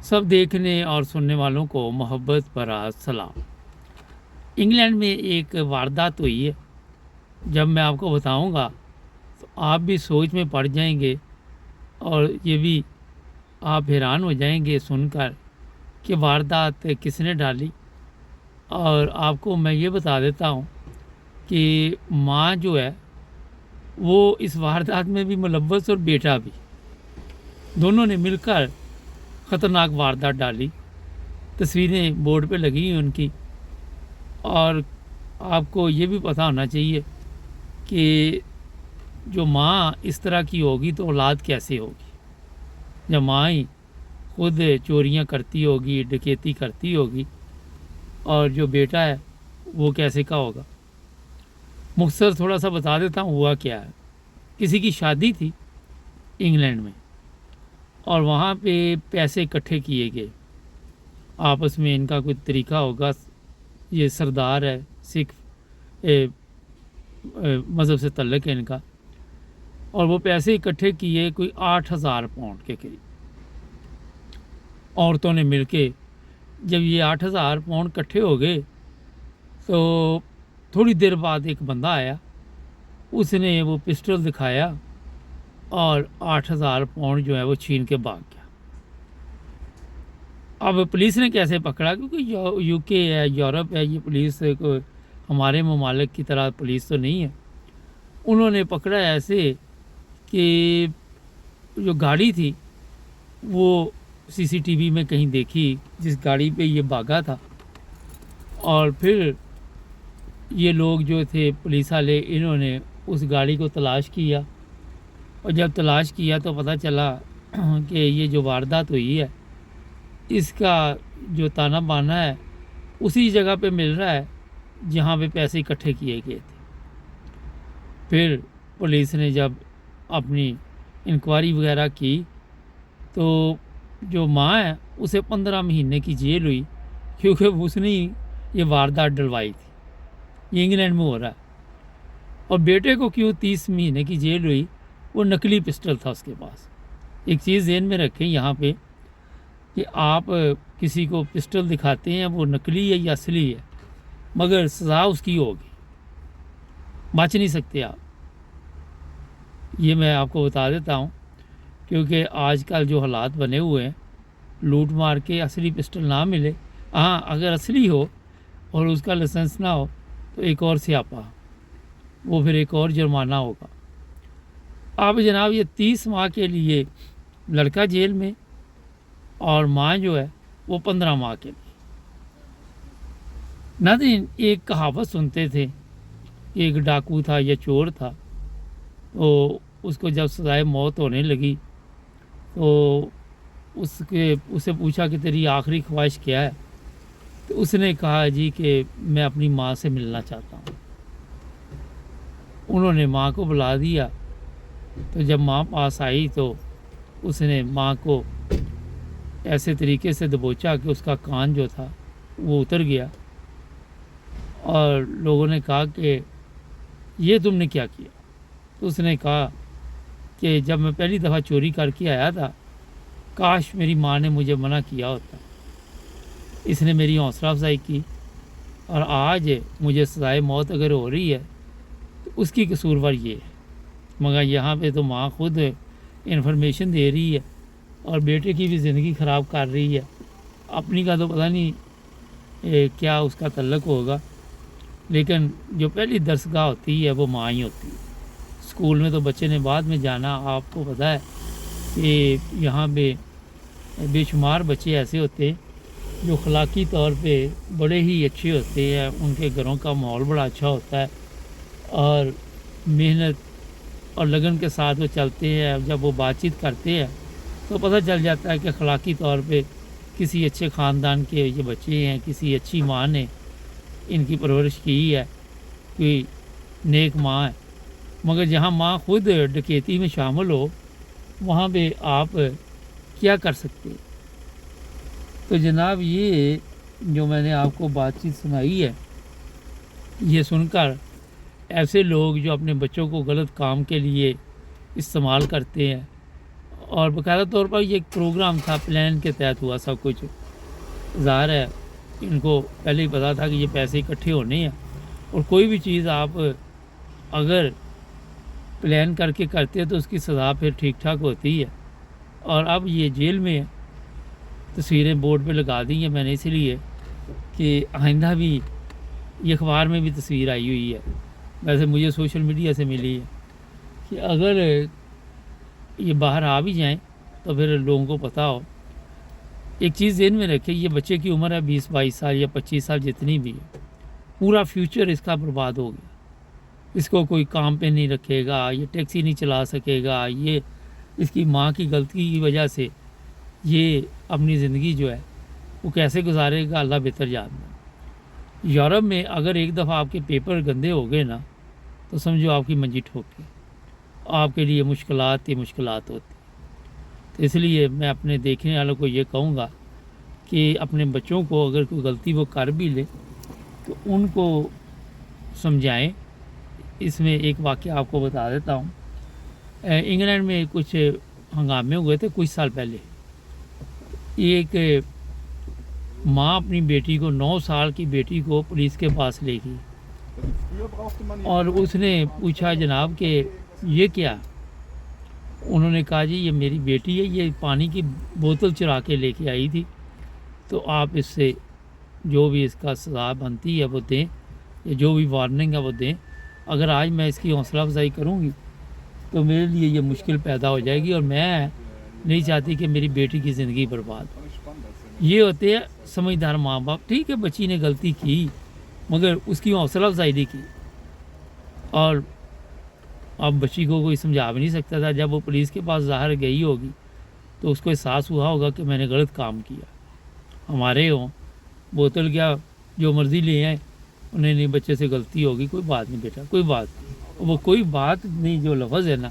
सब देखने और सुनने वालों को मोहब्बत भरा सलाम। इंग्लैंड में एक वारदात हुई है। जब मैं आपको बताऊंगा तो आप भी सोच में पड़ जाएंगे और ये भी आप हैरान हो जाएंगे सुनकर कि वारदात किसने डाली। और आपको मैं ये बता देता हूँ कि माँ जो है वो इस वारदात में भी मुलव्वस और बेटा भी, दोनों ने मिलकर ख़तरनाक वारदात डाली। तस्वीरें बोर्ड पे लगी हैं उनकी। और आपको ये भी पता होना चाहिए कि जो माँ इस तरह की होगी तो औलाद कैसे होगी। जब माँ ही खुद चोरियाँ करती होगी, डकैती करती होगी, और जो बेटा है वो कैसे का होगा। मुख्तसर थोड़ा सा बता देता हूँ हुआ क्या है। किसी की शादी थी इंग्लैंड में और वहाँ पे पैसे इकट्ठे किए गए। आपस में इनका कोई तरीका होगा। ये सरदार है, सिख मज़हब से तल्लक है इनका। और वो पैसे इकट्ठे किए कोई 8,000 पाउंड के करीब। औरतों ने मिलके जब ये 8,000 पाउंड इकट्ठे हो गए तो थोड़ी देर बाद एक बंदा आया, उसने वो पिस्टल दिखाया और 8,000 पाउंड जो है वो छीन के भाग गया। अब पुलिस ने कैसे पकड़ा, क्योंकि यूके है, यूरोप है, ये पुलिस को हमारे ममालिक की तरह पुलिस तो नहीं है। उन्होंने पकड़ा ऐसे कि जो गाड़ी थी वो सीसीटीवी में कहीं देखी जिस गाड़ी पे ये भागा था। और फिर ये लोग जो थे पुलिस वाले, इन्होंने उस गाड़ी को तलाश किया। और जब तलाश किया तो पता चला कि ये जो वारदात हुई है इसका जो ताना बाना है उसी जगह पे मिल रहा है जहाँ पे पैसे इकट्ठे किए गए थे। फिर पुलिस ने जब अपनी इंक्वायरी वगैरह की तो जो माँ है उसे 15 महीने की जेल हुई, क्योंकि उसने ही ये वारदात डलवाई थी। ये इंग्लैंड में हो रहा है। और बेटे को क्यों 30 महीने की जेल हुई, वो नकली पिस्टल था उसके पास। एक चीज़ ज़हन में रखें यहाँ पे कि आप किसी को पिस्टल दिखाते हैं वो नकली है या असली है, मगर सज़ा उसकी होगी, बच नहीं सकते आप। ये मैं आपको बता देता हूँ, क्योंकि आजकल जो हालात बने हुए हैं, लूट मार के असली पिस्टल ना मिले। हाँ, अगर असली हो और उसका लाइसेंस ना हो तो एक और स्यापा, वो फिर एक और जुर्माना होगा। अब जनाब ये 30 माह के लिए लड़का जेल में और माँ जो है वो 15 माह के लिए। नाज़रीन, एक कहावत सुनते थे कि एक डाकू था या चोर था, तो उसको जब सज़ाए मौत होने लगी तो उससे पूछा कि तेरी आखिरी ख्वाहिश क्या है। तो उसने कहा जी कि मैं अपनी माँ से मिलना चाहता हूँ। उन्होंने माँ को बुला दिया। तो जब माँ पास आई तो उसने माँ को ऐसे तरीके से दबोचा कि उसका कान जो था वो उतर गया। और लोगों ने कहा कि ये तुमने क्या किया। तो उसने कहा कि जब मैं पहली दफ़ा चोरी करके आया था, काश मेरी माँ ने मुझे मना किया होता। इसने मेरी हौसला अफजाई की और आज मुझे सज़ाए मौत अगर हो रही है तो उसकी कसूरवार ये है। मगर यहाँ पे तो माँ खुद इन्फॉर्मेशन दे रही है और बेटे की भी ज़िंदगी ख़राब कर रही है। अपनी का तो पता नहीं क्या उसका तल्लक होगा, लेकिन जो पहली दरसगाह होती है वो माँ ही होती है। स्कूल में तो बच्चे ने बाद में जाना। आपको पता है कि यहाँ पे बेशुमार बच्चे ऐसे होते हैं जो अखलाकी तौर पे बड़े ही अच्छे होते हैं, उनके घरों का माहौल बड़ा अच्छा होता है और मेहनत और लगन के साथ वो चलते हैं। जब वो बातचीत करते हैं तो पता चल जाता है कि अखलाकी तौर पे किसी अच्छे ख़ानदान के ये बच्चे हैं, किसी अच्छी माँ ने इनकी परवरिश की है, कोई नेक माँ है। मगर जहाँ माँ खुद डकैती में शामिल हो वहाँ पे आप क्या कर सकते हैं। तो जनाब ये जो मैंने आपको बातचीत सुनाई है, ये सुनकर ऐसे लोग जो अपने बच्चों को गलत काम के लिए इस्तेमाल करते हैं اور باقاعدہ طور پر یہ ایک پروگرام تھا، پلان کے تحت ہوا سب کچھ۔ ظاہر ہے ان کو پہلے ہی پتا تھا کہ یہ پیسے اکٹھے ہونے ہیں، اور کوئی بھی چیز آپ اگر پلان کر کے کرتے ہیں تو اس کی سزا پھر ٹھیک ٹھاک ہوتی ہے۔ اور اب یہ جیل میں تصویریں بورڈ پہ لگا دی ہیں میں نے، اسی لیے کہ آئندہ بھی یہ اخبار میں بھی تصویر آئی ہوئی ہے، ویسے مجھے سوشل میڈیا سے ملی ہے، کہ اگر یہ باہر آ بھی جائیں تو پھر لوگوں کو پتہ ہو۔ ایک چیز ذہن میں رکھے، یہ بچے کی عمر ہے 20-22 سال یا 25 سال جتنی بھی ہے، پورا فیوچر اس کا برباد ہو گیا۔ اس کو کوئی کام پہ نہیں رکھے گا، یہ ٹیکسی نہیں چلا سکے گا، یہ اس کی ماں کی غلطی کی وجہ سے یہ اپنی زندگی جو ہے وہ کیسے گزارے گا اللہ بہتر جانتا ہے۔ یورپ میں اگر ایک دفعہ آپ کے پیپر گندے ہو گئے نا تو سمجھو آپ کی منجی ٹھوک کے آپ کے لیے مشکلات ہی مشکلات ہوتی۔ تو اس لیے میں اپنے دیکھنے والوں کو یہ کہوں گا کہ اپنے بچوں کو اگر کوئی غلطی وہ کر بھی لے تو ان کو سمجھائیں۔ اس میں ایک واقعہ آپ کو بتا دیتا ہوں۔ انگلینڈ میں کچھ ہنگامے ہوئے تھے کچھ سال پہلے۔ ایک ماں اپنی بیٹی کو 9 سال کی بیٹی کو پولیس کے پاس لے گئی اور اس نے پوچھا جناب کہ یہ کیا؟ انہوں نے کہا جی یہ میری بیٹی ہے، یہ پانی کی بوتل چرا کے لے کے آئی تھی، تو آپ اس سے جو بھی اس کا سزا بنتی ہے وہ دیں، یا جو بھی وارننگ ہے وہ دیں۔ اگر آج میں اس کی حوصلہ افزائی کروں گی تو میرے لیے یہ مشکل پیدا ہو جائے گی، اور میں نہیں چاہتی کہ میری بیٹی کی زندگی برباد ہو۔ یہ ہوتے ہیں سمجھدار ماں باپ۔ ٹھیک ہے بچی نے غلطی کی مگر اس کی حوصلہ افزائی نہیں کی، اور اب بچی کو کوئی سمجھا بھی نہیں سکتا تھا۔ جب وہ پولیس کے پاس ظاہر گئی ہوگی تو اس کو احساس ہوا ہوگا کہ میں نے غلط کام کیا۔ ہمارے ہوں بوتل کیا جو مرضی لے آئیں، انہیں نہیں بچے سے غلطی ہوگی، کوئی بات نہیں بیٹا، کوئی بات نہیں، وہ کوئی بات نہیں جو لفظ ہے نا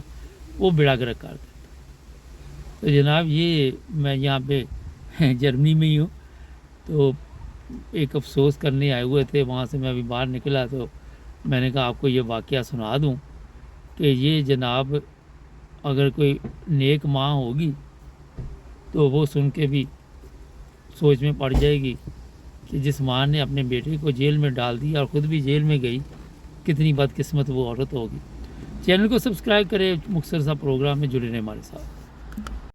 وہ بیڑا گرک کر دیتا۔ تو جناب یہ میں یہاں پہ جرمنی میں ہی ہوں، تو ایک افسوس کرنے آئے ہوئے تھے، وہاں سے میں ابھی باہر نکلا تو میں نے کہا آپ کو یہ واقعہ سنا دوں کہ یہ جناب اگر کوئی نیک ماں ہوگی تو وہ سن کے بھی سوچ میں پڑ جائے گی کہ جس ماں نے اپنے بیٹے کو جیل میں ڈال دیا اور خود بھی جیل میں گئی، کتنی بدقسمت وہ عورت ہوگی۔ چینل کو سبسکرائب کرے، مختصر سا پروگرام میں جڑے رہیں ہمارے ساتھ۔